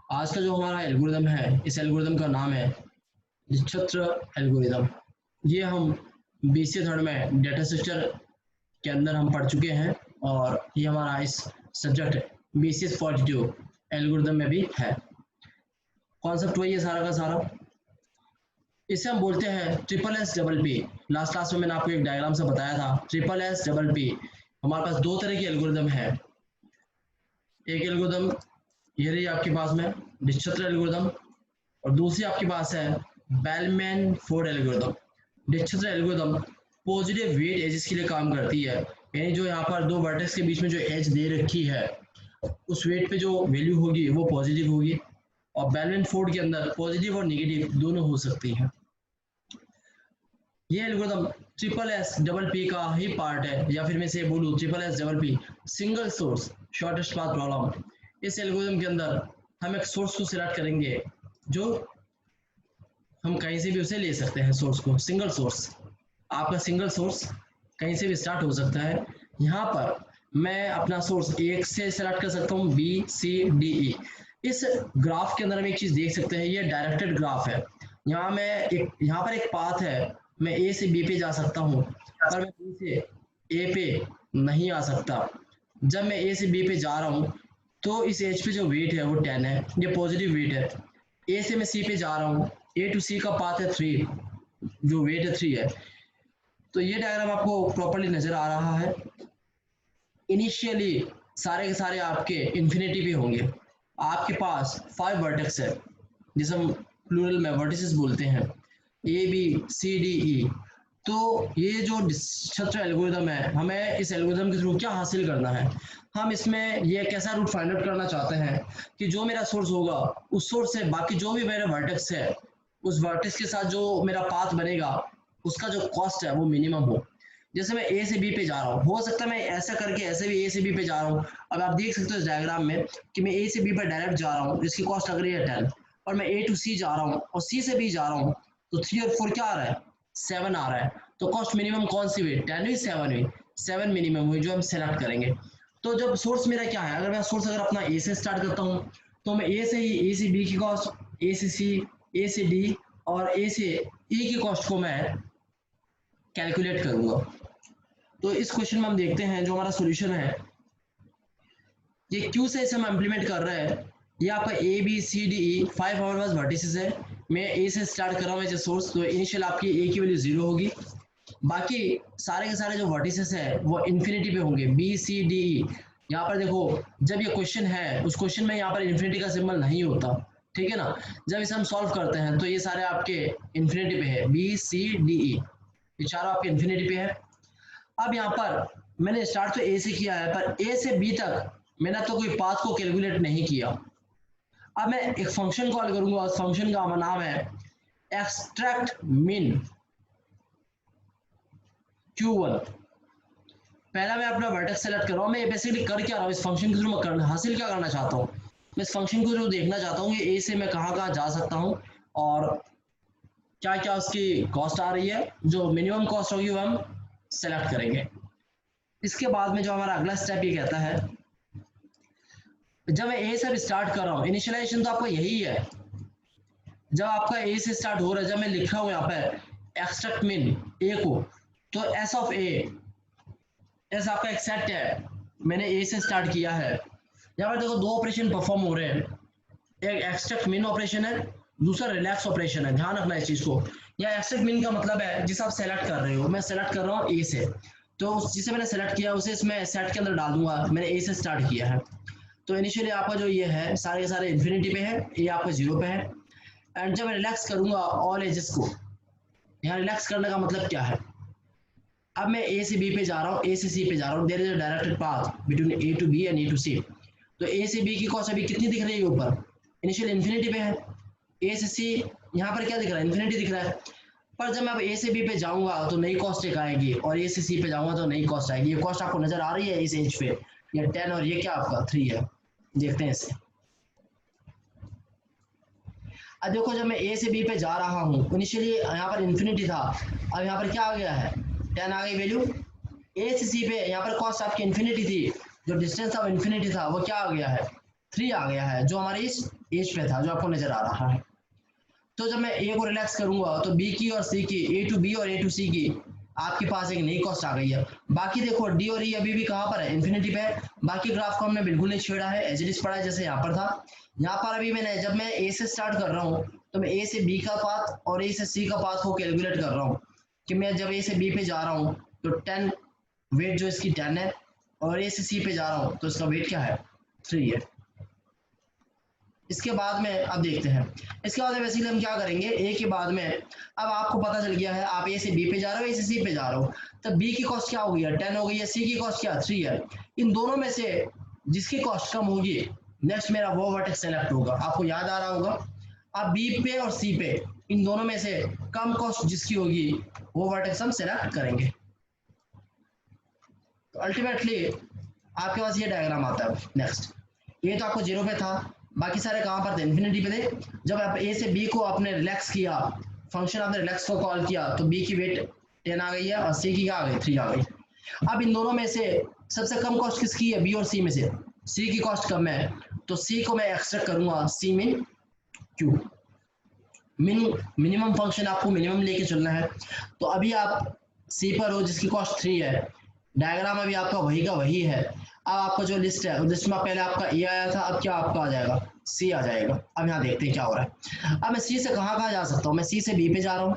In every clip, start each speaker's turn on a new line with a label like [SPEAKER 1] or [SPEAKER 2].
[SPEAKER 1] आज का जो हमारा एल्गोरिदम है, इस एल्गोरिदम का नाम है निश्चित्र एल्गोरिदम। ये हम बीसीए थर्ड में डेटा स्ट्रक्चर के अंदर हम पढ़ चुके हैं और ये हमारा इस सब्जेक्ट बीसीए 42 एल्गोरिदम में भी है। कॉन्सेप्ट वही है सारा का सारा। इसे हम बोलते हैं triple S double P. Last class में मैंने आपको एक डायग्राम से बताया था ट्रिपल एस डबल पी। हमारे पास दो तरह की एल्गोरिदम है। एक एल्गोरिदम ये रही आपके पास में निश्चित्र एल्गोरिदम और दूसरी आपके पास है बेलमैन फोर्ड एल्गोरिदम। निश्चित्र एल्गोरिदम पॉजिटिव वेट एजेस के लिए काम करती है, यानी जो यहाँ पर दो वर्टेक्स के बीच में जो एज दे रखी है उस वेट पे जो वैल्यू होगी वो पॉजिटिव होगी, और बेलमैन फोर्ड के अंदर पॉजिटिव और नेगेटिव दोनों हो सकती हैं। ये algorithm triple S double P का ही पार्ट है, या फिर मैं से बोलूँ triple S double P single source shortest path problem. इस एल्गोरिदम के अंदर हम एक सोर्स को सिलेक्ट करेंगे जो हम कहीं से भी उसे ले सकते हैं। सोर्स को सिंगल सोर्स, आपका सिंगल सोर्स कहीं से भी स्टार्ट हो सकता है। यहाँ पर मैं अपना सोर्स एक से सेलेक्ट कर सकता हूँ, बी सी डी ई। इस ग्राफ के अंदर हम एक चीज देख सकते हैं, ये डायरेक्टेड ग्राफ है। यहाँ पर एक पाथ है, मैं ए से बी पे जा सकता हूँ पर मैं बी से ए पे नहीं आ सकता। जब मैं ए से बी पे जा रहा हूँ तो इस एज पे जो वेट है वो 10 है, ये पॉजिटिव वेट है। ए से मैं सी पे जा रहा हूँ, ए टू सी का पाथ है 3, जो वेट है 3 है। तो ये डायग्राम आपको प्रॉपर्ली नजर आ रहा है। इनिशियली सारे के सारे आपके इन्फिनिटी पे होंगे। आपके पास 5 वर्टेक्स है जिसे हम प्लूरल में वर्टिसेस बोलते हैं, A B C D E. तो ये जो निश्चित्र एल्गोरिदम है, हमें इस एल्गोरिदम के थ्रू क्या हासिल करना है, हम इसमें ये कैसा रूट फाइंड आउट करना चाहते हैं कि जो मेरा सोर्स होगा उस सोर्स से बाकी जो भी मेरा वर्टेक्स है उस वर्टेक्स के साथ जो मेरा पाथ बनेगा उसका जो कॉस्ट है वो मिनिमम हो। जैसे मैं ए से बी पे जा रहा हूँ, हो सकता है मैं ऐसा करके ऐसे भी ए से बी पे जा रहा हूँ। अब आप देख सकते हो इस डायग्राम में कि मैं ए से बी पर डायरेक्ट जा रहा हूँ जिसकी कॉस्ट लग रही है 10, और मैं ए टू सी जा रहा हूँ और सी से बी जा रहा हूँ तो 3 और 4 क्या आ रहा है, 7 आ रहा है। तो कॉस्ट मिनिमम कौन सी हुई, 10 हुई 7 हुई, 7 मिनिमम हुई जो हम सेलेक्ट करेंगे। तो जब सोर्स मेरा क्या है, अगर मैं सोर्स अगर अपना ए से स्टार्ट करता हूँ तो मैं ए से ही ए से बी की कॉस्ट, ए से सी, ए से डी और ए से ई की कॉस्ट को मैं कैलकुलेट करूंगा। तो इस क्वेश्चन में हम देखते हैं जो हमारा सॉल्यूशन है, ये क्यू से इसे हम इम्प्लीमेंट कर रहे हैं। ये आपका A B C D E 5 हमारे पास वर्टिसेस है। मैं ए से स्टार्ट कर रहा हूँ एज ए सोर्स, तो इनिशियल आपकी ए की वैल्यू 0 होगी। बाकी सारे के सारे जो वर्टिसेस है वो इन्फिनिटी पे होंगे, बी सी डी ई। यहाँ पर देखो जब ये क्वेश्चन है उस क्वेश्चन में यहाँ पर इन्फिनिटी का सिंबल नहीं होता, ठीक है ना। जब इसे हम सॉल्व करते हैं तो ये सारे आपके इन्फिनिटी पे है, बी सी डी ई ये चारों आपके इन्फिनिटी पे है। अब यहाँ पर मैंने स्टार्ट तो ए से किया है पर ए से बी तक मैंने तो कोई पाथ को कैलकुलेट नहीं किया। अब मैं एक फंक्शन कॉल करूंगा, उस फंक्शन का नाम है एक्सट्रैक्ट मिन Q1। पहला मैं अपना वर्टेक्स सेलेक्ट कर रहा हूँ। मैं बेसिकली कर क्या रहा हूँ, इस फंक्शन के थ्रू मैं हासिल क्या करना चाहता हूँ, मैं इस फंक्शन के थ्रू देखना चाहता हूँ कि ए से मैं कहाँ कहाँ जा सकता हूँ और क्या क्या उसकी कॉस्ट आ रही है। जो मिनिमम कॉस्ट होगी वो हम सेलेक्ट करेंगे। इसके बाद में जो हमारा अगला स्टेप ये कहता है, जब मैं ए से स्टार्ट कर रहा हूँ, इनिशियलाइजेशन तो आपका यही है। जब आपका ए से स्टार्ट हो रहा है, जब मैं लिख रहा हूँ यहाँ पे एक्सट्रैक्ट मिन ए को, तो एस ऑफ ए, एस आपका एक सेट है, मैंने ए से स्टार्ट किया है। यहाँ पर देखो दो ऑपरेशन परफॉर्म हो रहे हैं, एक एक्सट्रैक्ट मिन ऑपरेशन है, दूसरा रिलैक्स ऑपरेशन है। ध्यान रखना इस चीज को। या एक्सट्रैक्ट मिन का मतलब है जिसे आप सेलेक्ट कर रहे हो, मैं सेलेक्ट कर रहा हूँ ए से, तो जिसे मैंने सेलेक्ट किया उसे इसमें सेट के अंदर डाल दूंगा। मैंने ए से स्टार्ट किया है तो इनिशियली आपका जो ये है सारे के सारे इन्फिनिटी पे है, ये आपका 0 पे है। एंड जब मैं रिलैक्स करूंगा ऑल एजेस को, यहाँ रिलैक्स करने का मतलब क्या है, अब मैं ए से बी पे जा रहा हूँ, ए से सी पे जा रहा हूँ, there is a directed path between A to B and A to C. तो ए से बी की कॉस्ट अभी कितनी दिख रही है ऊपर, इनिशियल इन्फिनिटी पे है। ए से सी यहाँ पर क्या दिख रहा है, इन्फिनिटी दिख रहा है। पर जब मैं अब ए से बी पे जाऊंगा तो नई कॉस्ट एक आएगी और ए से सी पे जाऊंगा तो नई कॉस्ट आएगी। ये कॉस्ट आपको नजर आ रही है इस एज पे, ये 10 और ये क्या आपका 3 है। देखते हैं इसे। अब देखो जब मैं ए से बी पे जा रहा हूँ, इनिशियली यहाँ पर इन्फिनिटी था, अब यहाँ पर क्या आ गया है, 10 आ गई वैल्यू। ए से सी पे यहाँ पर कॉस्ट आपकी इन्फिनिटी थी, जो डिस्टेंस ऑफ इन्फिनिटी था वो क्या आ गया है, 3 आ गया है, जो हमारी इस एज पे था जो आपको नजर आ रहा है। तो जब मैं ए को रिलैक्स करूंगा तो बी की और सी की, ए टू बी और ए टू सी की आपके पास एक नई कॉस्ट आ गई है। बाकी देखो डी और ई अभी भी कहाँ पर है, इन्फिनिटी पे है। बाकी ग्राफ को हमने बिल्कुल नहीं छेड़ा है, एज इट इज पड़ा है जैसे यहाँ पर था। यहाँ पर अभी मैंने जब मैं ए से स्टार्ट कर रहा हूँ तो मैं ए से बी का पाथ और ए से सी का पाथ को कैलकुलेट कर रहा हूँ कि मैं जब ए से बी पे जा रहा हूँ तो 10 वेट जो इसकी 10 है, और ए से सी पे जा रहा हूँ तो इसका वेट क्या है, 3 है। इसके बाद में अब देखते हैं, इसके बाद में बेसिकली हम क्या करेंगे, ए के बाद में अब आपको पता चल गया है आप ए से बी पे जा रहे हो, ए से सी पे जा रहे हो, तब बी की कॉस्ट क्या हो गई है, 10 हो गई है, सी की कॉस्ट क्या 3 है। इन दोनों में से जिसकी कॉस्ट कम होगी नेक्स्ट मेरा वो वर्टेक्स सेलेक्ट होगा। आपको याद आ रहा होगा, आप बी पे और सी पे इन दोनों में से कम कॉस्ट जिसकी होगी वो वर्टेक्स हम सेलेक्ट करेंगे। तो अल्टीमेटली आपके पास ये डायग्राम आता है। नेक्स्ट, ये तो आपको 0 पे था, बाकी सारे कहाँ पर थे, इन्फिनिटी पे थे। जब आप ए से बी को आपने रिलैक्स किया, फंक्शन आपने रिलैक्स को कॉल किया तो बी की वेट 10 आ गई है और सी की क्या आ गई, 3 आ गई। अब इन दोनों में से सबसे कम कॉस्ट किसकी है, बी और सी में से सी की कॉस्ट कम है, तो सी को मैं एक्सट्रैक्ट करूंगा सी मिन क्यू। मिनिमम फंक्शन आपको मिनिमम लेके चलना है। तो अभी आप सी पर हो जिसकी कॉस्ट 3 है, डायग्राम अभी आपका वही का वही है। अब आपका जो लिस्ट है उस लिस्ट में पहले आपका ए आया था, अब क्या आपका आ जाएगा, सी आ जाएगा। अब यहाँ देखते हैं क्या हो रहा है। अब मैं सी से कहाँ जा सकता हूँ, मैं सी से बी पे जा रहा हूँ,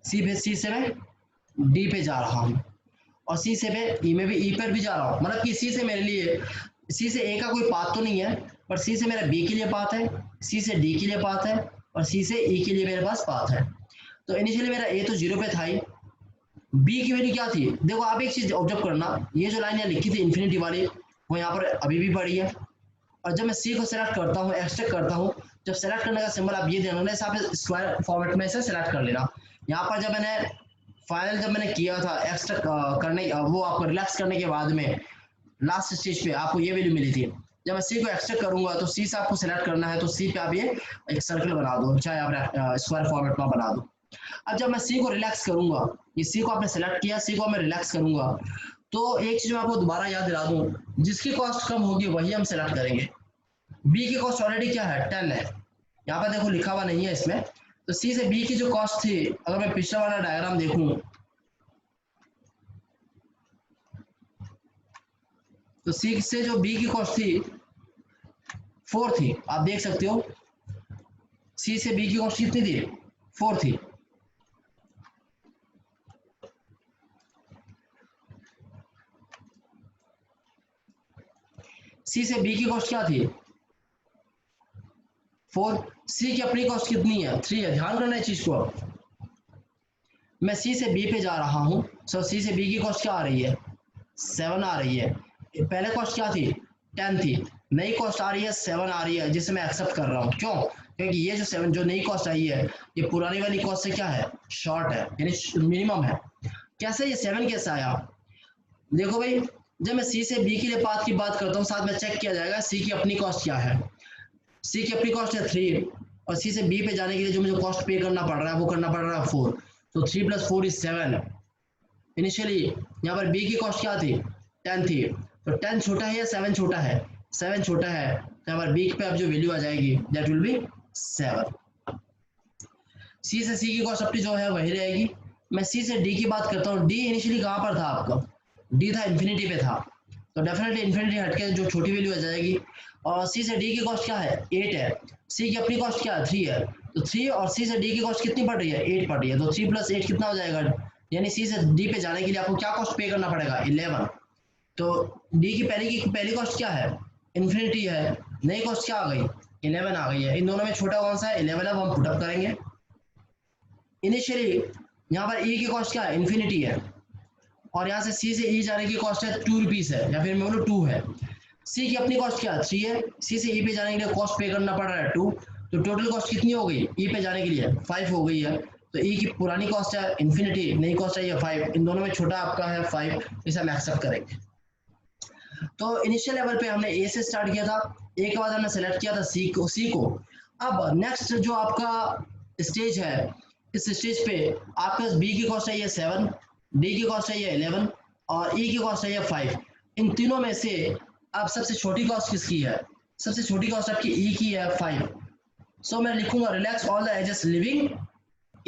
[SPEAKER 1] सी से मैं डी पे जा रहा हूँ, और सी से मैं ई में भी ई पर भी जा रहा हूँ। मतलब कि सी से मेरे लिए, सी से ए का कोई पाथ तो नहीं है, पर सी से मेरा बी के लिए पाथ है, सी से डी के लिए पाथ है, और सी से ई के लिए मेरे पास पाथ है। तो इनिशियली मेरा ए तो 0 पे था ही, बी की वैल्यू क्या थी, देखो आप एक चीज ऑब्जर्व करना, ये जो लाइन यहाँ लिखी थी इन्फिनिटी वाली वो यहाँ पर अभी भी पड़ी है। और जब मैं सी को सेलेक्ट करता हूँ, एक्सट्रैक्ट करता हूँ, जब सेलेक्ट करने का सिंबल आप ये देना, आप स्क्वायर फॉर्मेट में से सेलेक्ट कर लेना। यहाँ पर जब मैंने किया था एक्सट्रैक्ट करने, वो आपको रिलैक्स करने के बाद में लास्ट स्टेज पे आपको ये वैल्यू मिली थी। जब मैं सी को एक्सट्रैक्ट करूंगा तो सी से आपको सेलेक्ट करना है, तो सी पे आप ये एक सर्कल बना दो, चाहे आप स्क्वायर फॉर्मेट में बना दो। अब जब मैं सी को रिलैक्स करूंगा, ये सी को आपने सेलेक्ट किया, सी को मैं रिलैक्स करूंगा, तो एक चीज मैं आपको दोबारा याद दिला दूं, जिसकी कॉस्ट कम होगी वही हम सेलेक्ट करेंगे। बी की कॉस्ट ऑलरेडी क्या है, 10 है, यहाँ पर देखो लिखा हुआ नहीं है इसमें। तो सी से बी की जो कॉस्ट थी, अगर मैं पिछला वाला डायग्राम देखूं तो सी से जो बी की कॉस्ट थी 4 थी, आप देख सकते हो सी से बी की कॉस्ट कितनी थी, 4 थी। सी से बी की कॉस्ट क्या थी, 4। सी की अपनी कॉस्ट कितनी है, 3 है। ध्यान करना है चीज को। मैं सी से बी पे जा रहा हूं, सो सी से बी की कॉस्ट क्या आ रही है, 7 आ रही है। पहले कॉस्ट क्या थी, 10 थी, नई कॉस्ट आ रही है 7 आ रही है, जिसे मैं एक्सेप्ट कर रहा हूँ। क्यों, क्योंकि ये जो 7 जो नई कॉस्ट आई है ये पुरानी वाली कॉस्ट से क्या है, शॉर्ट है, यानी मिनिमम है। कैसे ये 7 कैसे आया, देखो भाई, जब मैं सी से बी के लिए पाथ की बात करता हूँ, साथ में चेक किया जाएगा सी की अपनी कॉस्ट क्या है। सी की अपनी कॉस्ट है 3, और सी से बी पे जाने के लिए जो मुझे कॉस्ट पे करना पड़ रहा है वो करना पड़ रहा है 4। तो 3 + 4 = 7। इनिशियली यहाँ पर बी की कॉस्ट क्या थी, 10 थी, तो 10 छोटा है या 7 छोटा है, 7 छोटा है, तो यहाँ पर बी पे अब जो वैल्यू आ जाएगी दैट विल बी 7। सी से सी की कॉस्ट अपनी जो है वही रहेगी। मैं सी से डी की बात करता हूँ, डी इनिशियली कहाँ पर था आपका, डी था इन्फिनिटी पे था, तो डेफिनेटली इन्फिनिटी हटके जो छोटी वैल्यू आ जाएगी। और सी से डी की कॉस्ट क्या है, 8 है, सी की अपनी कॉस्ट क्या है, 3 है, तो 3 और सी से डी की कॉस्ट कितनी पड़ रही है, 8 पड़ रही है, तो 3 + 8 कितना हो जाएगा, यानी सी से डी पे जाने के लिए आपको क्या कॉस्ट पे करना पड़ेगा, 11। तो डी की पहली कॉस्ट क्या है, इन्फिनिटी है, नई कॉस्ट क्या आ गई, 11 आ गई है। इन दोनों में छोटा कौन सा है, 11 है, वो हम पुटअप करेंगे। इनिशियली यहाँ पर ई की कॉस्ट क्या है, इन्फिनिटी है, और यहाँ से सी से ई जाने की कॉस्ट है 2 रुपीज है, या फिर मैं बोलूँ 2 है। सी की अपनी कॉस्ट क्या है, 3 है, सी से ई पे जाने के लिए कॉस्ट पे करना पड़ रहा है 2, तो टोटल कॉस्ट कितनी हो गई ई पे जाने के लिए, 5 हो गई है। तो ई की पुरानी कॉस्ट है इन्फिनिटी, नई कॉस्ट है 5, इन दोनों में छोटा आपका है 5, इसे हम एक्सेप्ट करेंगे। तो इनिशियल लेवल पे हमने ए से स्टार्ट किया था, ए के बाद हमने सेलेक्ट किया था सी को। अब नेक्स्ट जो आपका स्टेज है, इस स्टेज पे आपके बी की कॉस्ट है ये 7, डी की कॉस्ट है ये 11, और ई की कॉस्ट है ये 5। इन तीनों में से अब सबसे छोटी कॉस्ट किसकी है, सबसे छोटी कॉस्ट आपकी ई की है 5। सो मैं लिखूंगा relax all the edges leaving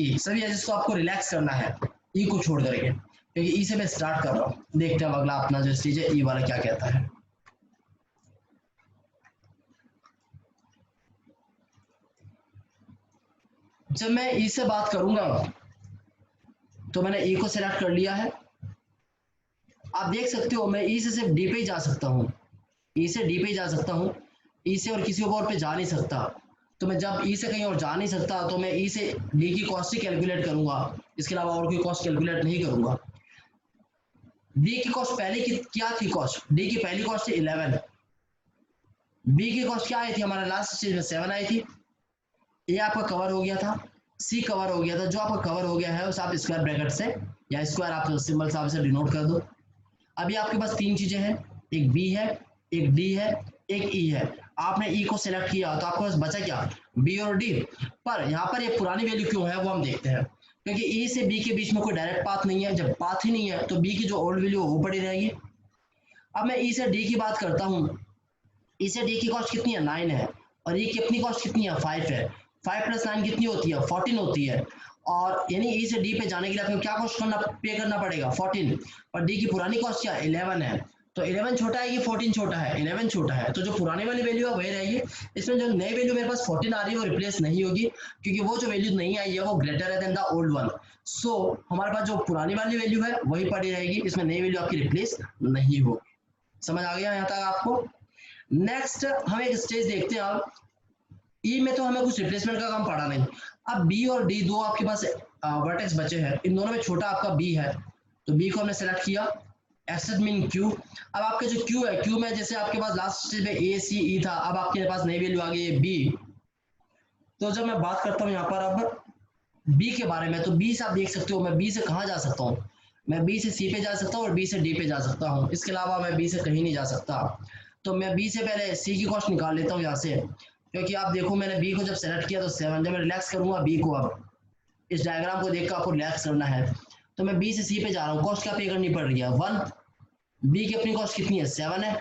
[SPEAKER 1] E, सभी एजेस को आपको रिलैक्स करना है ई को छोड़ करके, क्योंकि ई से मैं स्टार्ट कर रहा हूँ। देखते हैं अगला अपना जो स्टेज है ई वाला क्या कहता है। जब मैं ई से बात करूंगा तो मैंने ई को सिलेक्ट कर लिया है। आप देख सकते हो मैं ई से सिर्फ डी पे ही जा सकता हूँ, ई से डी पे ही जा सकता हूँ, ई से और किसी और पे जा नहीं सकता। तो मैं जब ई से कहीं और जा नहीं सकता तो मैं ई से डी की कॉस्ट ही कैलकुलेट करूंगा, इसके अलावा और कोई कॉस्ट कैलकुलेट नहीं करूंगा। डी की कॉस्ट पहले की क्या थी, कॉस्ट डी की पहली कॉस्ट थी 11, बी की कॉस्ट क्या आई थी, हमारा लास्ट स्टेज में 7 आई थी। ए आपका कवर हो गया था, सी कवर हो गया था। जो आपका कवर हो गया है उसे आप स्क्वायर ब्रैकेट से या स्क्वायर आप सिंबल से आप इसे डिनोट कर दो। अभी आपके पास 3 चीजें हैं, एक बी है, एक डी है, एक ई है। आपने ई को सिलेक्ट किया तो आपके पास बचा क्या, बी और डी। पर यहाँ पर ये पुरानी वैल्यू क्यों है वो हम देखते हैं, क्योंकि ई से बी के बीच में कोई डायरेक्ट पाथ नहीं है। जब पाथ ही नहीं है तो बी की जो ओल्ड वैल्यू वो पड़ी रहेगी। अब मैं ई से डी की बात करता हूँ, ई से डी की कॉस्ट कितनी है 9 है, और ई की अपनी कॉस्ट कितनी है 5 है। 5 प्लस 9 कितनी होती है 14 होती है। और यानी ई से डी पे जाने के लिए आपको क्या कॉस्ट पे करना पड़ेगा 14, और डी की पुरानी कॉस्ट क्या 11 है। तो 11 छोटा है कि 14 छोटा है, 11 छोटा है। तो जो पुरानी वाली वैल्यू है वही रहेगी। इसमें जो नई वैल्यू मेरे पास 14 आ रही है वो रिप्लेस नहीं होगी, क्योंकि वो जो वैल्यू नहीं आई है वो ग्रेटर है देन द ओल्ड वन। सो हमारे पास जो पुरानी वाली वैल्यू है वही पड़ी रहेगी, इसमें नई वैल्यू आपकी रिप्लेस नहीं होगी। समझ आ गया यहाँ तक आपको। नेक्स्ट हम एक स्टेज देखते हैं। अब ई में तो हमें कुछ रिप्लेसमेंट का काम पड़ा नहीं। अब बी और डी दो आपके पास वर्टेक्स बचे हैं, इन दोनों में छोटा आपका बी है, तो बी को हमने सेलेक्ट किया, एक्सेट मीन क्यू। अब आपके जो क्यू है, क्यू में जैसे आपके पास लास्ट स्टेज में ए सी ई था, अब आपके पास नई वैल्यू आ गई है बी। तो जब मैं बात करता हूँ यहाँ पर अब बी के बारे में, तो बी से आप देख सकते हो मैं बी से कहाँ जा सकता हूँ, मैं बी से सी पे जा सकता हूँ और बी से डी पे जा सकता हूँ। इसके अलावा मैं बी से कहीं नहीं जा सकता। तो मैं बी से पहले सी की कॉस्ट निकाल लेता हूँ यहाँ से, क्योंकि आप देखो मैंने बी को जब सेलेक्ट किया तो 7, जब मैं रिलैक्स करूंगा बी को, अब इस डायग्राम को देखकर आपको रिलैक्स करना है, तो मैं बी से सी पे जा रहा हूँ। कॉस्ट क्या पे करनी पड़ रही है 1, बी की अपनी कॉस्ट कितनी है 7 है,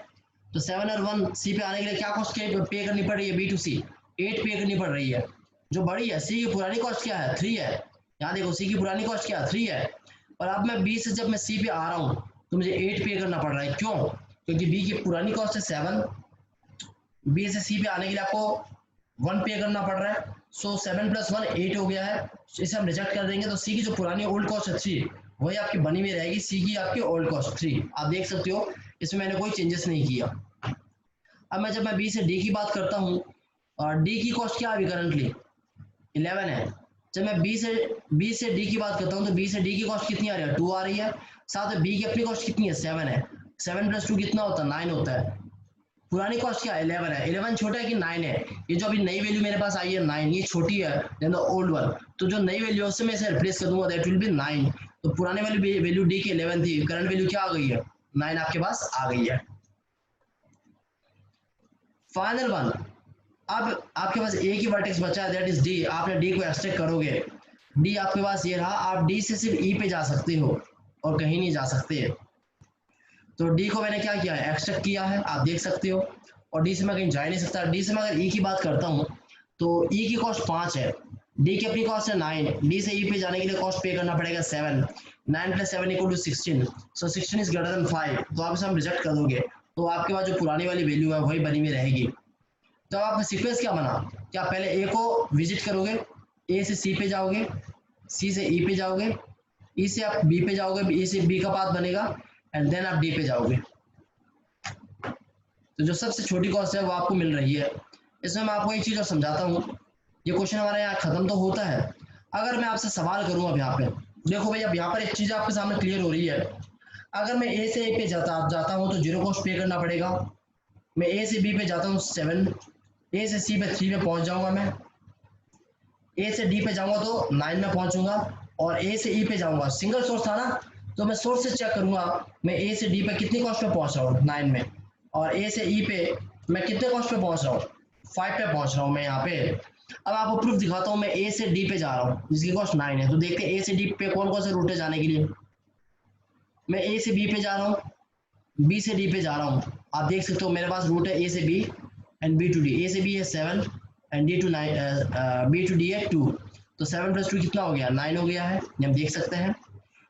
[SPEAKER 1] तो 7 और 1 सी पे आने के लिए क्या कॉस्ट पे करनी पड़ रही है बी टू सी 8 पे करनी पड़ रही है। जो बड़ी है सी की पुरानी कॉस्ट क्या है 3 है, यहाँ देखो सी की पुरानी कॉस्ट क्या है 3 है। और अब मैं बी से जब मैं सी पे आ रहा हूँ तो मुझे 8 पे करना पड़ रहा है। क्यों, क्योंकि बी की पुरानी कॉस्ट है 7, बी से सी पे आने के लिए आपको 1 पे करना पड़ रहा है। सो 7 प्लस 1 8 हो गया है, इसे हम रिजेक्ट कर देंगे। तो सी की जो पुरानी ओल्ड कॉस्ट है 3 वही आपकी बनी हुई रहेगी, सी की आपकी ओल्ड कॉस्ट 3। आप देख सकते हो इसमें मैंने कोई चेंजेस नहीं किया। अब जब मैं बी से डी की बात करता हूँ, और डी की कॉस्ट क्या अभी करंटली 11 है। जब मैं बी से डी की बात करता हूँ तो बी से डी की कॉस्ट कितनी आ रही है 2 आ रही है। साथ में बी की अपनी कॉस्ट कितनी है 7 है, 7 प्लस 2 कितना होता है 9 होता है। पुरानी कॉस्ट क्या 11 है, 11 छोटा है कि 9 है। ये जो अभी नई वैल्यू मेरे पास आई है 9, ये छोटी है देन द ओल्ड वन। तो जो नई वैल्यू है उससे मैं इसे रिप्लेस कर दूंगा, दैट विल बी 9। तो पुराने वाली वैल्यू डी की 11 थी, करंट वैल्यू क्या आ गई है 9 आपके पास आ गई है। फाइनल वन, अब आपके पास एक ही वर्टेक्स बचा है दैट इज डी। आपने डी को एक्सट्रैक्ट करोगे, डी आपके पास ये रहा। आप डी से सिर्फ ई पे जा सकते हो और कहीं नहीं जा सकते। तो डी को मैंने क्या किया है एक्सट्रैक्ट किया है, आप देख सकते हो। और डी से मैं कहीं जा ही नहीं सकता। डी से मैं अगर ई की बात करता हूँ तो ई की कॉस्ट 5 है, डी की अपनी कॉस्ट है 9, डी से ई पे जाने के लिए कॉस्ट पे करना पड़ेगा 7, 9 plus 7 equal to 16। So 16 is greater than 5, तो आप इसे हम रिजेक्ट कर दोगे। तो आपके पास जो पुरानी वाली वैल्यू है वही बनी हुई रहेगी। तो आपका सीक्वेंस क्या बना, क्या पहले ए को विजिट करोगे, ए से सी पे जाओगे, सी से ई पे जाओगे, ई से आप बी पे जाओगे, ई से बी का पाथ बनेगा एंड देन आप डी पे जाओगे। तो जो सबसे छोटी कॉस्ट है वो आपको मिल रही है। इसमें मैं आपको एक चीज और समझाता हूँ। ये क्वेश्चन हमारे यहाँ खत्म तो होता है। अगर मैं आपसे सवाल करूँ अब यहाँ पे देखो भाई, अब यहाँ पर एक चीज आपके सामने क्लियर हो रही है। अगर मैं ए से ए पे जाता हूँ तो 0 कॉस्ट पे करना पड़ेगा। मैं ए से बी पे जाता हूँ 7, ए से सी पे 3 में पहुंच जाऊंगा। मैं ए से डी पे जाऊंगा तो 9 में पहुंचूंगा, और ए से ई पे जाऊंगा, सिंगल सोर्स था ना, तो मैं सोर्स से चेक करूंगा मैं ए से डी पे कितनी कॉस्ट पे पहुंच रहा हूँ 9 में, और ए से ई पे मैं कितने कॉस्ट पे पहुंच रहा हूँ 5 पे पहुंच रहा हूँ मैं यहाँ पे। अब आपको प्रूफ दिखाता हूँ, मैं ए से डी पे जा रहा हूँ जिसकी कॉस्ट 9 है। तो देखते हैं ए से डी पे कौन कौन से रूट है जाने के लिए। मैं ए से बी पे जा रहा हूँ, बी से डी पे जा रहा हूँ। आप देख सकते हो मेरे पास रूट है ए से B, and B to D, A से बी है 7 and D to 9, B to D है 2, तो 7 + 2 कितना हो गया 9 हो गया है, ये हम देख सकते हैं।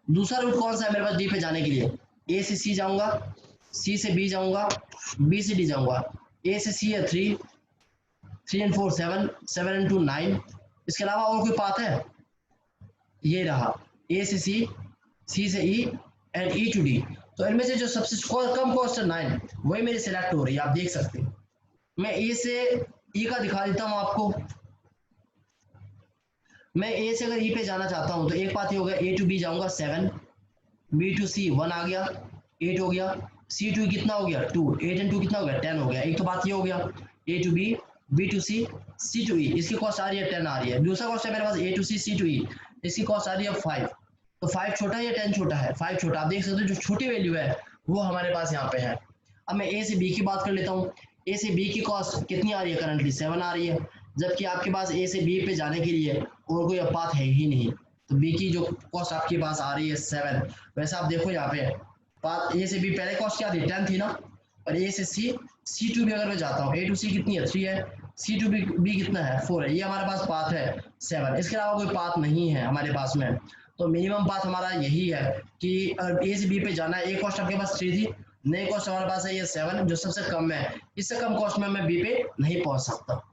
[SPEAKER 1] दूसरा रूट कौन सा है मेरे पास डी पे जाने के लिए, ए से सी जाऊंगा, सी से बी जाऊंगा, बी से डी जाऊंगा, ए से सी है 3, 3 and 4 7, 7 and 2 9, इसके अलावा और कोई पाथ है, ये रहा ए से सी, सी से E and E to D, तो इनमें से जो सबसे कम कॉस्ट है 9 वही मेरी सिलेक्ट हो रही है, आप देख सकते हैं। मैं ए से ई का दिखा देता हूँ आपको, मैं ए से अगर ई पे जाना चाहता हूँ तो एक पाथ ये हो गया, ए टू बी जाऊंगा 7, बी टू सी 1 आ गया 8 हो गया, सी टू कितना हो गया 2, 8 and 2 कितना हो गया 10 हो गया, एक तो बात ये हो गया A to B, B to C, C to E, इसकी कॉस्ट आ रही है 10 आ रही है। दूसरा कॉस्ट है मेरे पास ए to C, C to E, इसकी कॉस्ट आ रही है 5, तो 5 छोटा है या 10 छोटा है, 5 छोटा, आप देख सकते हो जो छोटी वैल्यू है वो हमारे पास यहाँ पे है। अब मैं ए से बी की बात कर लेता हूँ, ए से बी की कॉस्ट कितनी आ रही है करंटली 7 आ रही है, जबकि आपके पास ए से बी पे जाने के लिए और कोई पाथ है ही नहीं, तो बी की जो कॉस्ट आपके पास आ रही है 7। वैसे आप देखो यहाँ पे पाथ ए से बी पहले कॉस्ट क्या थी 10 थी ना, और ए से सी, सी टू बी अगर मैं जाता हूँ, ए टू सी कितनी है 3 है, सी टू बी कितना है 4 है, ये हमारे पास पाथ है 7, इसके अलावा कोई पाथ नहीं है हमारे पास में। तो मिनिमम पाथ हमारा यही है कि ए से बी पे जाना है, ए कॉस्ट आपके पास 3 थी, नई कॉस्ट हमारे पास है ये 7 जो सबसे कम है, इससे कम कॉस्ट में मैं बी पे नहीं पहुंच सकता।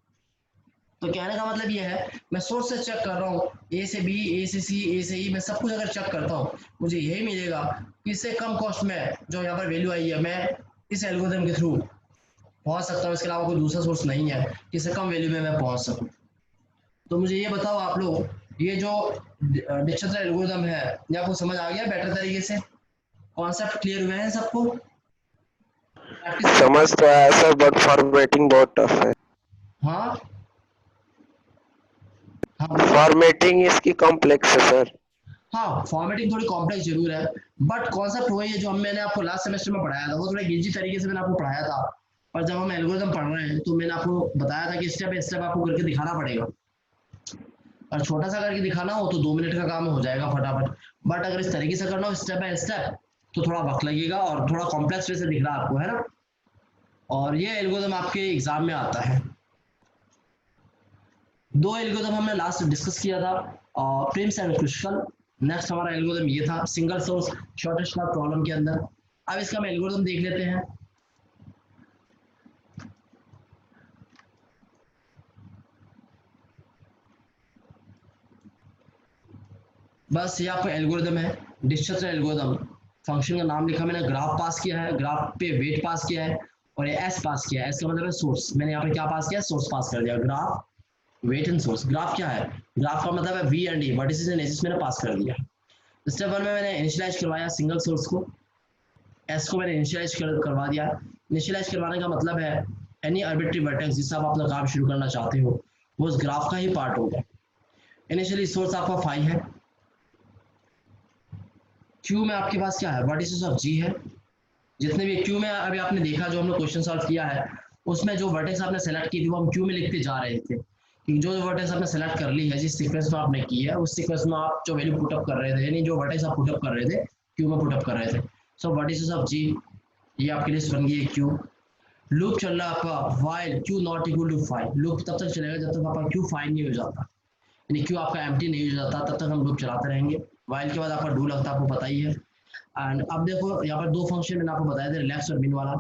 [SPEAKER 1] तो कहने का मतलब ये है मैं सोर्स से चेक कर रहा हूँ, ए से बी, ए से सी, ए से ई, मैं सब कुछ अगर चेक करता हूँ मुझे यही मिलेगा कि इससे कम कॉस्ट में जो यहाँ पर वैल्यू आई है मैं इस एल्गोरिथम के थ्रू पहुंच सकता हूँ, इसके अलावा कोई दूसरा सोर्स नहीं है कि इससे कम वैल्यू में मैं पहुंच सकूँ। तो मुझे ये बताओ आप लोग, ये जो डिक्शनरी एल्गोरिथम है ये आपको समझ आ गया बेटर तरीके से, कॉन्सेप्ट क्लियर हुए हैं सबको?
[SPEAKER 2] समझ तो आया सर, बट फॉर्मेटिंग बहुत टफ है।
[SPEAKER 1] हाँ हाँ बोलो।
[SPEAKER 2] फॉर्मेटिंग इसकी कॉम्प्लेक्स है सर।
[SPEAKER 1] हाँ फॉर्मेटिंग थोड़ी कॉम्प्लेक्स जरूर है, बट कॉन्सेप्ट वही है जो मैंने आपको लास्ट सेमेस्टर में पढ़ाया था, वो थोड़ा इजी तरीके से मैंने आपको पढ़ाया था, और जब हम एल्गोरिथम पढ़ रहे हैं तो मैंने आपको बताया था कि स्टेप बाय स्टेप आपको करके दिखाना पड़ेगा, और छोटा सा करके दिखाना हो तो 2 मिनट का काम हो जाएगा फटाफट, बट अगर इस तरीके से करना हो स्टेप बाय स्टेप तो थोड़ा वक्त लगेगा और थोड़ा कॉम्प्लेक्स वे से दिख रहा है आपको, है ना। और ये एल्गोरिथम आपके एग्जाम में आता है। 2 एल्गोरिथम हमने लास्ट डिस्कस किया था, प्रिम्स एंड क्रुशिकल। नेक्स्ट हमारा एल्गोरिथम ये था single source shortest path problem के अंदर। अब इसका हम एल्गोरिथम देख लेते हैं। बस ये आपका एल्गोरिथम है, डिस्ट्रक्टर एल्गोरिथम। फंक्शन का नाम लिखा मैंने, ग्राफ पास किया है, ग्राफ पे वेट पास किया है, और ये एस पास किया है। एस का मतलब है सोर्स, मैंने यहाँ पे क्या पास किया, सोर्स पास कर दिया। Graph, weight and source. Graph क्या है, ग्राफ का मतलब है V and E, vertices and edges मैंने पास कर दिया। स्टेप 1 में मैंने इनिशियलाइज करवाया सिंगल सोर्स को, एस को मैंने इनिशियलाइज करवा दिया। इनिशियलाइज करवाने का मतलब है एनी आर्बिट्री वर्टेक्स जिससे आप अपना काम शुरू करना चाहते हो वो उस ग्राफ का ही पार्ट होगा। इनिशियली सोर्स आपका 5 है, क्यू में आपके पास क्या है, वर्टिसेस ऑफ जी है। जितने भी क्यू में अभी आपने देखा जो हमने क्वेश्चन सॉल्व किया है उसमें जो वर्टेक्स आपने सेलेक्ट की थी वो हम क्यू में लिखते जा रहे थे कि जो वर्टेक्स आपने सेलेक्ट कर ली है जिस सीक्वेंस में आपने की है उस सीक्वेंस में आप जो वैल्यू पुटअप कर रहे थे, यानी जो वर्टेक्स आप पुटअप कर रहे थे क्यू में पुटअप कर रहे थे। सो वर्टिसेस ऑफ जी, ये आपकी लिस्ट बन गई है क्यू। लूप चल रहा है आपका while Q not equal to 5। Loop तब तक चलेगा जब तक आपका क्यू 5 नहीं हो जाता, यानी क्यू आपका एम्प्टी नहीं हो जाता, तब तक हम लूप चलाते रहेंगे। व्हाइल के बाद आपका डू लगता है, आपको पता ही है। एंड अब देखो यहाँ पर 2 फंक्शन मैंने आपको बताया था, रिलैक्स और मिन वाला।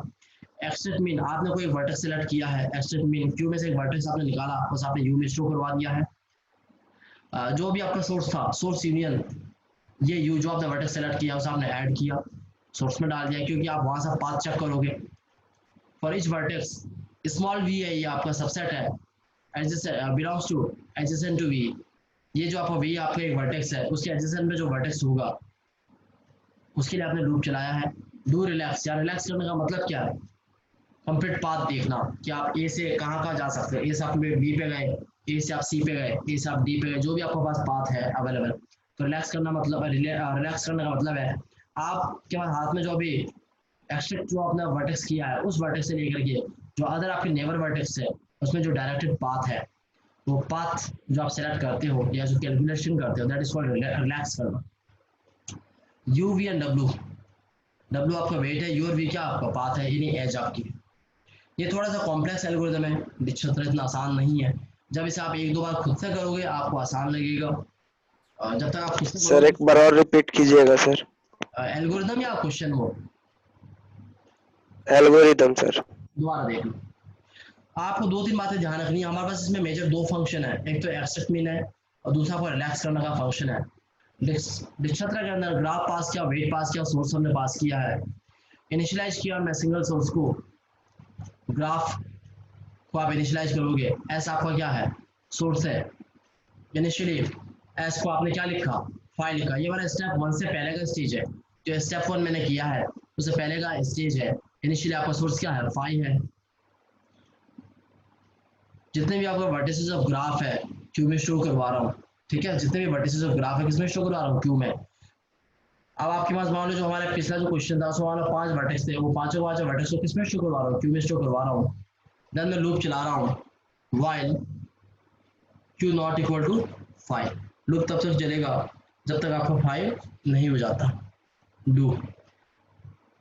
[SPEAKER 1] एक्सट्रैक्ट मीन, आपने कोई वर्टेक्स सेलेक्ट किया है, एक्सट्रैक्ट मीन क्यू में से एक वर्टेक्स आपने निकाला, बस आपने यू में स्टोर करवा दिया है। जो भी आपका सोर्स था, सोर्स यूनियन ये यू जो आपने वर्टेक्स सेलेक्ट किया उसे आपने ऐड किया, सोर्स में डाल दिया, क्योंकि आप वहां से पाथ चेक करोगे। For each vertex small V है, ये आपका सबसेट है, belongs to adjacent to V. ये जो आपका वी आपका एक वर्टेक्स है उसके एडजेसेंट में जो वर्टेक्स होगा उसके लिए आपने लूप चलाया है। डू रिलैक्स, या रिलैक्स करने का मतलब क्या है, कंप्लीट पाथ देखना कि आप ए से कहाँ जा सकते हो। ए से आप बी पे गए, ए से आप सी पे गए, ए से आप डी पे गए, जो भी आपके पास पाथ है अवेलेबल। तो रिलैक्स करना मतलब रिलैक्स करने का मतलब है आपके पास हाथ में जो अभी एक्सट्रैक्ट जो आपने वर्टेक्स किया है उस वर्टेक्स से लेकर के जो अदर आपके नेबर वर्टेक्स है उसमें जो डायरेक्टेड पाथ है वो पाथ जो आप सेलेक्ट करते हो या जो कैलकुलेशन करते हो दैट इज कॉल्ड रिलैक्स करना। U V and W, W आपका वेट है, यू और वी क्या आपका पाथ है, यानी एज आपकी। ये थोड़ा सा कॉम्प्लेक्स एल्गोरिदम है, डिच्छत्र इतना आसान नहीं है। जब इसे आप एक दो बार खुद से करोगे आपको आसान लगेगा, जब तक आप खुद से
[SPEAKER 2] सर एक
[SPEAKER 1] करोगे।
[SPEAKER 2] बार और रिपीट कीजिएगा सर।
[SPEAKER 1] एल्गोरिदम या क्वेश्चन वो
[SPEAKER 2] एल्गोरिदम सर।
[SPEAKER 1] दोबारा देख लो। आपको दो तीन बातें ध्यान रखनी है। हमारे पास इसमें मेजर दो फंक्शन है, एक तो एक्सट्रैक्ट मीन है और दूसरा आपको रिलैक्स करने का फंक्शन है। डिच्छत्र के अंदर ग्राफ पास किया, वेट पास किया, सोर्स हमने पास किया है। इनिशियलाइज किया मैं सिंगल सोर्स को, ग्राफ को आप इनिशियलाइज करोगे, एस आपका क्या है, सोर्स है। इनिशियली एस को आपने क्या लिखा, फाइल लिखा। ये वाला स्टेप वन से पहले का स्टेज है, जो स्टेप वन मैंने किया है उससे पहले का स्टेज है। इनिशियली आपका सोर्स क्या है, फाइल है। जितने भी आपका वर्टिसेस ऑफ ग्राफ है क्यू में शो करवा रहा हूँ, ठीक है, जितने भी वर्टिसेस ऑफ ग्राफ है किसमें शो करवा रहा हूँ, क्यू में। अब आपके पास मान लो जो हमारा पिछला जो क्वेश्चन था उसमें मान लो 5 वर्टेक्स थे, वो पांचों वर्टेक्स को किसमें शो करवा रहा हूँ, क्यू में शो करवा रहा हूँ। देन मैं लूप चला रहा हूँ while Q not equal to 5। Loop तब तक चलेगा जब तक आपका 5 नहीं हो जाता। डू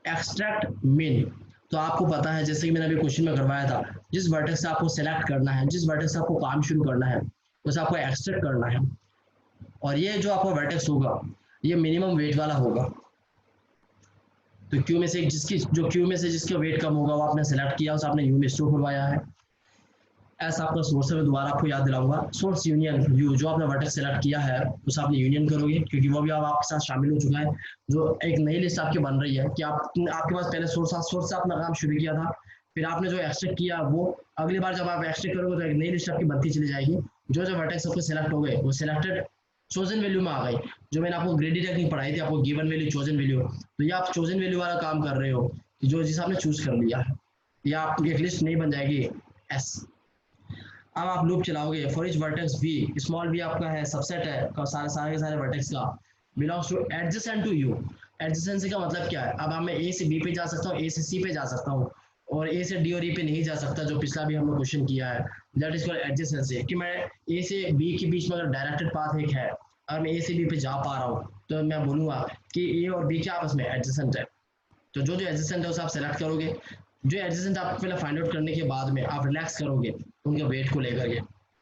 [SPEAKER 1] एक्सट्रैक्ट मिन, तो आपको पता है जैसे कि मैंने अभी क्वेश्चन में करवाया था, जिस वर्टेक्स से आपको सेलेक्ट करना है, जिस वर्टेक्स से आपको काम शुरू करना है उसे आपको एक्सट्रैक्ट करना है। और ये जो आपका वर्टेक्स होगा ये मिनिमम वेट वाला होगा। तो क्यू में से जिसकी जो क्यू में से जिसका वेट कम होगा वो आपने सेलेक्ट किया, उसे आपने यू में स्टोर करवाया है। ऐसा आपका सोर्स है, मैं दोबारा आपको याद दिलाऊंगा, सोर्स यूनियन यू, जो आपने वर्टेक्स सेलेक्ट किया है उसे आपने यूनियन करोगे, क्योंकि वो भी अब आपके साथ शामिल हो चुका है। जो एक नई लिस्ट आपकी बन रही है कि आपके पास पहले सोर्स से आपने काम शुरू किया था, फिर आपने जो एक्सट्रैक्ट किया वो अगली बार जब आप एक्सट्रैक्ट करोगे तो एक नई लिस्ट आपकी बनती चली जाएगी। जो जो वर्टेक्स आपके सेलेक्ट हो गए वो सिलेक्टेड चोजन वैल्यू में आ गई। जो मैंने आपको ग्रेडी टेक्निक पढ़ाई थी, आपको गिवन वैल्यू चोजन वैल्यू, तो ये आप चोजन वैल्यू वाला काम कर रहे हो कि जो जिस आपने चूज कर लिया है, या आपकी एक लिस्ट नहीं बन जाएगी एस। अब आप लूप चलाओगे for each vertex V, small V आपका है सबसेट है सारे सारे के सारे वर्टेक्स का, belongs to adjacent to U. Adjacency का मतलब क्या है, अब मैं ए से बी पे जा सकता हूँ, ए से सी पे जा सकता हूँ, और ए से डी और ई पे नहीं जा सकता, जो पिछला भी हमने क्वेश्चन किया है। दैट इज कॉल्ड एडजेसेंसी, कि मैं ए से बी के बीच में अगर डायरेक्टेड पाथ एक है, अगर मैं ए से बी पे जा पा रहा हूँ तो मैं बोलूँगा कि ए और बी के आपस में एडजेसेंट है। तो जो जो एडजेसेंट है उसे आप सेलेक्ट करोगे। जो एडजेसेंट आप पहले फाइंड आउट करने के बाद में आप रिलैक्स करोगे उनके वेट को लेकर के।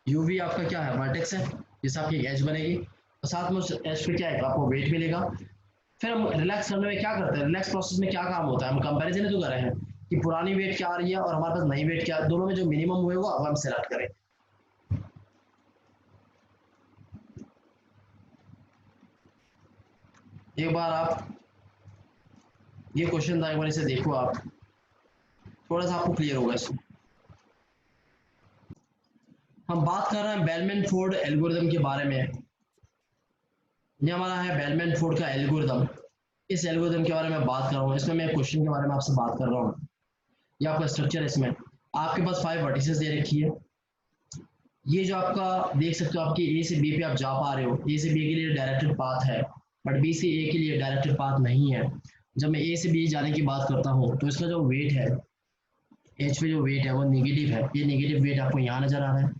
[SPEAKER 1] यूवी आपका क्या है, वर्टेक्स है, जिससे आपकी एक एज बनेगी और साथ में उस एज पे क्या है आपको वेट मिलेगा। फिर हम रिलैक्स करने में क्या करते हैं, रिलैक्स प्रोसेस में क्या काम होता है, हम कंपैरिजन तो कर रहे हैं कि पुरानी वेट क्या आ रही है और हमारे पास नई वेट क्या, दोनों में जो मिनिमम हुए वो अब हम सेलेक्ट करें। एक बार आप ये क्वेश्चन था, एक बार इसे देखो आप, थोड़ा सा आपको क्लियर होगा इसमें। हम बात कर रहे हैं बेलमैन फोर्ड एल्गोरिदम के बारे में। ये हमारा है बेलमैन फोर्ड का एल्गोरिदम। इस एल्गोरिदम के बारे में बात कर रहा हूँ, इसमें मैं क्वेश्चन के बारे में आपसे बात कर रहा हूँ। ये आपका स्ट्रक्चर है, इसमें आपके पास 5 वर्टिसेस दे रखी है। ये जो आपका देख सकते हो, आपकी ए से बी पे आप जा पा रहे हो, ए से बी के लिए डायरेक्टेड पाथ है, बट बी से ए के लिए डायरेक्टेड पाथ नहीं है। जब मैं ए से बी जाने की बात करता हूँ तो इसका जो वेट है, एच पे जो वेट है वो नेगेटिव है। ये नेगेटिव वेट आपको यहाँ नजर आ रहा है,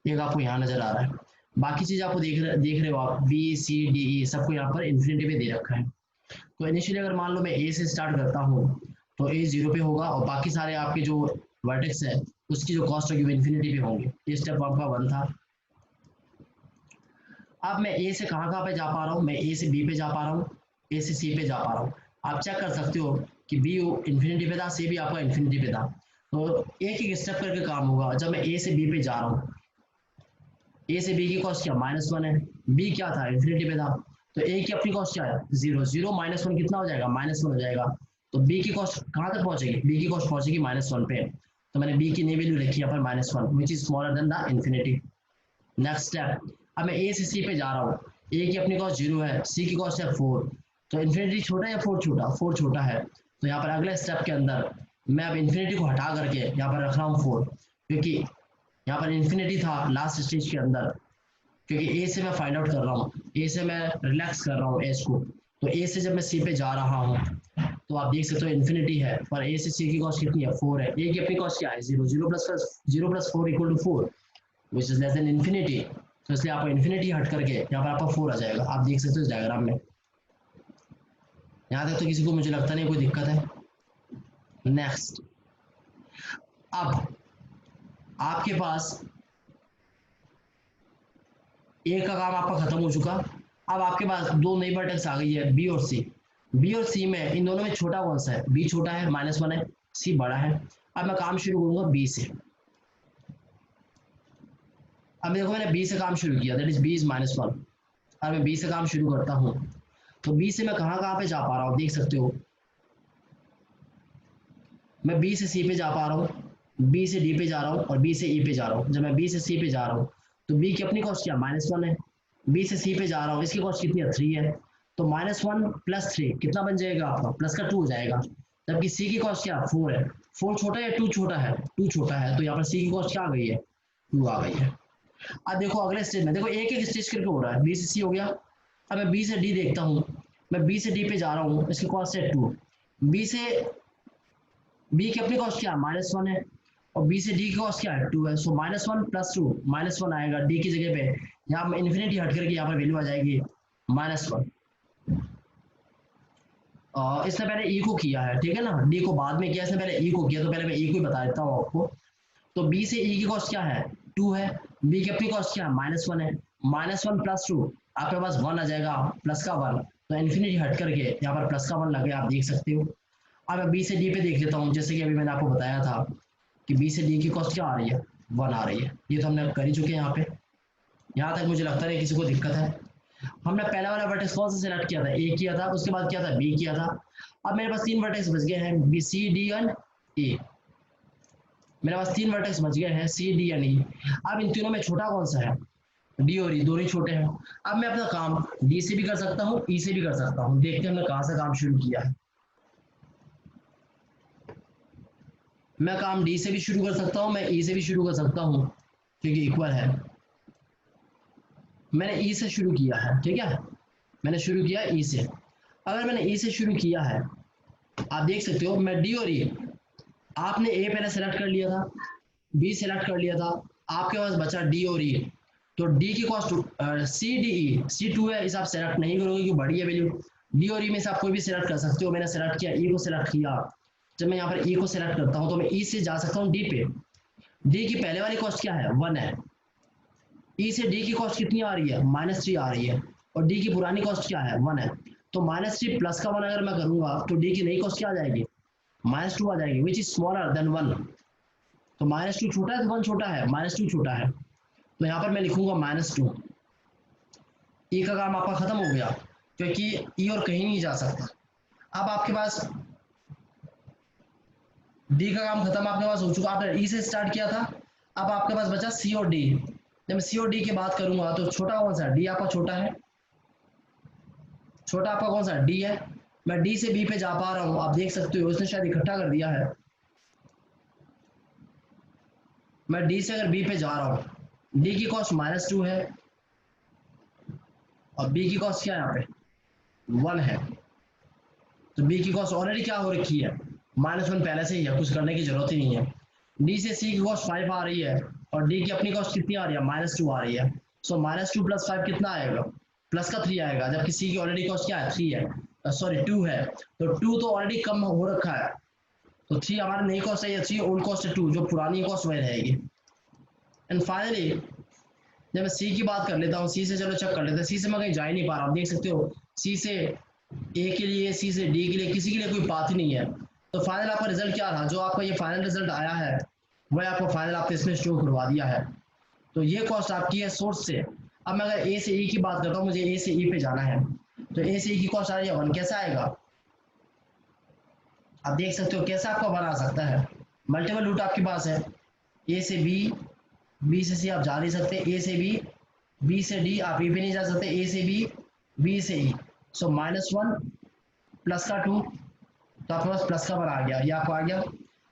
[SPEAKER 1] एक आपको यहाँ नजर आ रहा है। बाकी चीज आपको देख रहे हो आप, बी सी डी ई सबको यहाँ पर इन्फिनिटी पे दे रखा है। तो इनिशियली अगर मान लो मैं ए से स्टार्ट करता हूँ तो ए 0 पे होगा और बाकी सारे आपके जो वर्टेक्स है उसकी जो कॉस्ट होगी वो इन्फिनिटी पे होंगे। ये स्टेप आपका 1 था। अब मैं ए से कहाँ पे जा पा रहा हूँ, मैं ए से बी पे जा पा रहा हूँ, ए से सी पे जा पा रहा हूँ। आप चेक कर सकते हो कि बी इन्फिनिटी पे था, सी भी आपका इन्फिनिटी पे था। तो एक एक स्टेप करके काम होगा। जब मैं ए से बी पे जा रहा हूँ, ए से बी की कॉस्ट क्या -1 है, बी क्या था इन्फिनिटी पे था, तो ए की अपनी कॉस्ट क्या है 0, 0 -1 कितना हो जाएगा, -1 हो जाएगा। तो बी की कॉस्ट कहाँ तक पहुंचेगी, बी की कॉस्ट पहुंचेगी -1 पे। तो मैंने बी की नई वैल्यू रखी है पर -1 which is smaller than the infinity. Next step, अब मैं ए से सी पे जा रहा हूँ, ए की अपनी कॉस्ट 0 है, सी की कॉस्ट है 4, तो इन्फिनिटी छोटा या 4 छोटा, 4 छोटा है। तो यहाँ पर अगले स्टेप के अंदर मैं अब इन्फिनिटी को हटा करके यहाँ पर रख रहा हूँ 4, क्योंकि यहाँ पर इन्फिनिटी था लास्ट स्टेज के अंदर, क्योंकि ए से मैं फाइंड आउट कर रहा हूँ, ए से मैं रिलैक्स कर रहा हूँ एच को। तो ए से जब मैं सी पे जा रहा हूँ तो आप देख सकते हो इन्फिनिटी है, पर ए से सी की कॉस्ट कितनी है 4 है, ए की अपनी कॉस्ट क्या है 0, 0 plus 4 equal to 4 which is less than infinity. तो इसलिए आपको इन्फिनिटी हट करके यहाँ पर आपका 4 आ जाएगा। आप देख सकते हो इस डायग्राम में। यहाँ तक तो किसी को मुझे लगता नहीं कोई दिक्कत है। नेक्स्ट, अब आपके पास ए का काम आपका खत्म हो चुका। अब आपके पास दो नई वर्टेक्स आ गई है, बी और सी। बी और सी में इन दोनों में छोटा कौन सा है? बी छोटा है, -1 है, सी बड़ा है। अब मैं काम शुरू करूंगा बी से। अब देखो मैंने बी से काम शुरू किया, दैट इज बी इज -1। अब मैं बी से काम शुरू करता हूँ, तो बी से मैं कहाँ कहाँ पे जा पा रहा हूँ देख सकते हो। मैं बी से सी पे जा पा रहा हूँ, बी से डी पे जा रहा हूँ और बी से ई पे जा रहा हूँ। जब मैं बी से सी पे जा रहा हूँ तो बी की अपनी कॉस्ट क्या? -1 है। बी से सी पे जा रहा हूँ, इसकी कॉस्ट कितनी है? 3 है। तो -1 + 3 कितना बन जाएगा आपका? प्लस का 2 हो जाएगा। जबकि सी की कॉस्ट क्या? 4 है। 4 छोटा है या 2 छोटा है? 2 छोटा है, तो यहाँ पर सी की कॉस्ट क्या आ गई है? 2 आ गई है। अब देखो अगले स्टेज में, देखो एक एक स्टेज करके हो रहा है। बी से सी हो गया। अब मैं बी से डी देखता हूँ, मैं बी से डी पे जा रहा हूँ, इसकी कॉस्ट है 2। बी से बी की अपनी कॉस्ट क्या है? -1 है, और बी से डी की कॉस्ट क्या है? 2 है। सो -1 + 2 -1 आएगा डी की जगह पे। यहाँ इन्फिनिटी हट करके यहाँ पर वैल्यू आ जाएगी -1। इसने पहले ई को किया है, ठीक है ना, डी को बाद में किया, इसने पहले ई को किया, तो पहले मैं ई को ही बता देता हूँ आपको। तो बी से ई की कॉस्ट क्या है? 2 है। बी की अपनी कॉस्ट क्या है? -1 है। -1 + 2 आपके पास 1 आ जाएगा, प्लस का 1। तो इन्फिनिटी हट करके यहाँ पर प्लस का 1 लगे, आप देख सकते हो। अब मैं बी से डी पे देख लेता हूँ, जैसे कि अभी मैंने आपको बताया था कि बी से डी की कॉस्ट क्या आ रही है? 1 आ रही है। ये तो हमने कर ही चुके हैं यहाँ पे। यहाँ तक मुझे लगता नहीं किसी को दिक्कत है। हमने पहला वाला वर्टेक्स कौन सा सिलेक्ट किया था? ए किया था, उसके बाद क्या था? बी किया था। अब मेरे पास 3 वर्टेक्स बच गए हैं, बी सी डी एंड ए। मेरे पास 3 वर्टेक्स बच गए हैं, सी डी एंड ई। अब इन तीनों में छोटा कौन सा है? डी और ई, दोनों ही छोटे हैं। अब मैं अपना काम डी से भी कर सकता हूँ, ई से भी कर सकता हूँ। देखते हैं हमने कहाँ से काम शुरू किया है। मैं काम डी से भी शुरू कर सकता हूँ, मैं ई से भी शुरू कर सकता हूँ, क्योंकि इक्वल है। मैंने ई से शुरू किया है, ठीक है, मैंने शुरू किया ई से। अगर मैंने ई से शुरू किया है, आप देख सकते हो, मैं डी और ई, आपने ए पहले सेलेक्ट कर लिया था, बी सेलेक्ट कर लिया था, आपके पास बचा डी और ई। तो डी की कॉस्ट सी डी ई, सी 2 है, इसे आप सेलेक्ट नहीं करोगे क्योंकि बड़ी है वैल्यू। डी और ई में से आप कोई भी सेलेक्ट कर सकते हो। मैंने सेलेक्ट किया, ई को सेलेक्ट किया। जब मैं यहाँ पर ई को सेलेक्ट करता हूँ तो मैं ई से जा सकता हूँ डी पे। डी की पहले वाली कॉस्ट क्या है? 1 है। ई से डी की कॉस्ट कितनी आ रही है? -3 आ रही है, और डी की पुरानी कॉस्ट क्या है? 1 है। तो -3 प्लस का 1 अगर मैं करूंगा तो डी की नई कॉस्ट क्या आ जाएगी? -2 आ जाएगी, विच इज स्मॉलर देन 1। तो -2 छोटा है, 1 छोटा है, -2 छोटा है। तो यहाँ पर मैं लिखूंगा -2। ई का काम आपका खत्म हो गया, क्योंकि ई और कहीं नहीं जा सकता। अब आपके पास डी का काम खत्म आपके पास हो चुका, आपने ई से स्टार्ट किया था। अब आपके पास बचा सी और डी। जब मैं सी और डी की बात करूंगा तो छोटा कौन सा? डी आपका छोटा है। छोटा आपका कौन सा? डी है। मैं डी से बी पे जा पा रहा हूँ, आप देख सकते हो, उसने शायद इकट्ठा कर दिया है। मैं डी से अगर बी पे जा रहा हूँ, डी की कॉस्ट -2 है और बी की कॉस्ट क्या है? यहाँ पे 1 है। तो बी की कॉस्ट ऑलरेडी क्या हो रखी है? -1 पहले से ही है, कुछ करने की जरूरत ही नहीं है। डी से सी की कॉस्ट 5 आ रही है और डी की अपनी कॉस्ट कितनी आ रही है? -2 आ रही है। सो -2 + 5 कितना आएगा? प्लस का 3 आएगा, जबकि सी की ऑलरेडी कॉस्ट क्या है? 3 है, सॉरी 2 है। तो 2 तो ऑलरेडी कम हो रखा है, तो 3 हमारी नई कॉस्ट है या 3 ओल्ड कॉस्ट है 2, जो पुरानी कॉस्ट वही रहेगी। एंड फाइनली जब मैं सी की बात कर लेता हूँ, सी से चलो चेक कर लेते हैं। सी से मैं कहीं जा ही नहीं पा रहा, आप देख सकते हो, सी से ए के लिए, सी से डी के लिए, किसी के लिए कोई पाथ ही नहीं है। तो फाइनल आपका रिजल्ट क्या रहा? जो आपका ये फाइनल रिजल्ट आया है वह आपको फाइनल आपके इसमें शो करवा दिया है। तो ये कॉस्ट आपकी है सोर्स से। अब मैं अगर ए से ई की बात करता हूँ, मुझे ए से ई पे जाना है, तो ए से ई की कॉस्ट आ रही है 1। कैसा आएगा? आप देख सकते हो कैसे आपका 1 आ सकता है। मल्टीपल रूट आपके पास है, ए से बी, बी से सी आप जा नहीं सकते, ए से बी, बी से डी आप ई पे नहीं जा सकते, ए से बी, बी से ई। सो -1 प्लस का 2, तो आपके पास प्लस का 1 आ गया, ये आपको आ गया।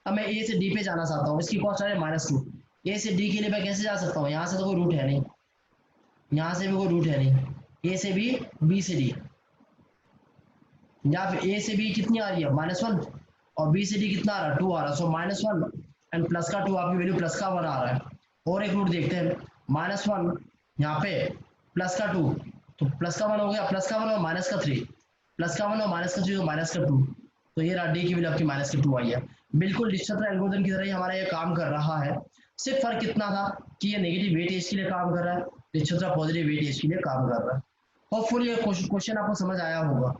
[SPEAKER 1] अब मैं ए से डी पे जाना चाहता हूँ, इसकी कॉस्ट आ रही है -2। ए से डी के लिए मैं कैसे जा सकता हूँ? यहाँ से तो कोई रूट है नहीं, यहाँ से भी कोई रूट है नहीं। ए से बी, बी से डी, या फिर ए से बी कितनी आ रही है? -1, और बी से डी कितना आ रहा है? 2 आ रहा है। सो -1 एंड प्लस का 2, आपकी वैल्यू प्लस का 1 आ रहा है। और एक रूट देखते हैं, -1 यहाँ पे प्लस का 2, तो प्लस का 1 हो गया, प्लस का 1 और माइनस का 3, प्लस का 1 और माइनस का 3 और माइनस का 2। तो ये रहा डी की वैल्यू आपकी -2 आई है। बिल्कुल डिस्चेत्र एल्गोरिथम की तरह ही हमारा ये काम कर रहा है। सिर्फ फर्क कितना था कि ये नेगेटिव वेट एज के लिए काम कर रहा है, डिस्चेत्र पॉजिटिव वेट एज के लिए काम कर रहा है। होपफुली ये क्वेश्चन आपको समझ आया होगा।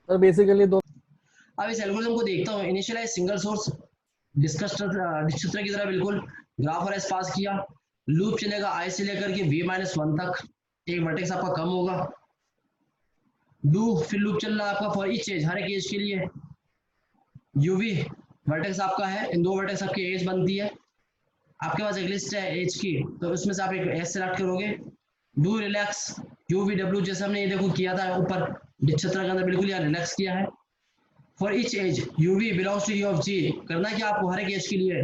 [SPEAKER 3] सर बेसिकली दो
[SPEAKER 1] अब इस एल्गोरिथम को देखता हूँ। इनिशियलाइज सिंगल सोर्स डिस्चेत्र की तरह बिल्कुल ग्राफ और एस पास किया, लूप चलेगा आई से लेकर के v-1 तक, एक वर्टेक्स आपका कम होगा। डू फिर लूप चल रहा है आपका फॉर ईच एज, हर एक एज के लिए। यूवी वर्टेक्स आपका है, इन दो वर्टेक्स आपकी एज बनती है। आपके पास एक लिस्ट है एज की, तो उसमें से आप एक एज सेलेक्ट करोगे। डू रिलैक्स यूवी डब्ल्यू, जैसे हमने ये देखो किया था ऊपर डिस्चेत्र के अंदर, बिल्कुल यहाँ रिलैक्स किया है। For each edge UV belongs to D of G, करना है कि आपको हर एक एज के लिए।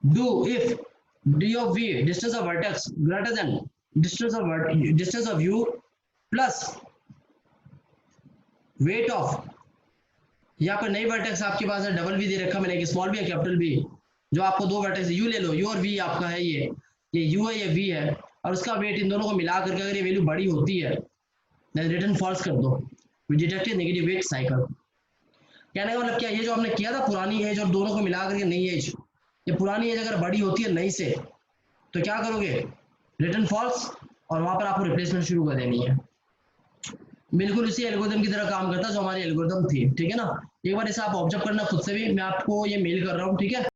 [SPEAKER 1] Do if D of V distance of vertex greater than distance of U plus weight of, यहाँ पर नई वर्टेक्स आपके पास है, डबल वी दे रखा मैंने, एक स्मॉल वी है कैपिटल वी, जो आपको दो वर्टेक्स यू ले लो, यू और वी आपका है, ये यू है ये वी है, और उसका वेट इन दोनों को मिला करके अगर ये वैल्यू बड़ी होती है देन रिटर्न फॉल्स कर दो, we detect negative weight cycle. कहने का मतलब क्या, ये जो हमने किया था पुरानी एज और दोनों को मिला करके नई एज, ये पुरानी एज अगर बड़ी होती है नई से तो क्या करोगे, रिटर्न फॉल्स, और वहां पर आपको रिप्लेसमेंट शुरू कर देनी है। बिल्कुल उसी एल्गोरिथम की तरह काम करता है जो हमारी एल्गोरिथम थी, ठीक है ना। एक बार इसे आप ऑब्जर्व करना खुद से भी, मैं आपको ये मेल कर रहा हूँ, ठीक है।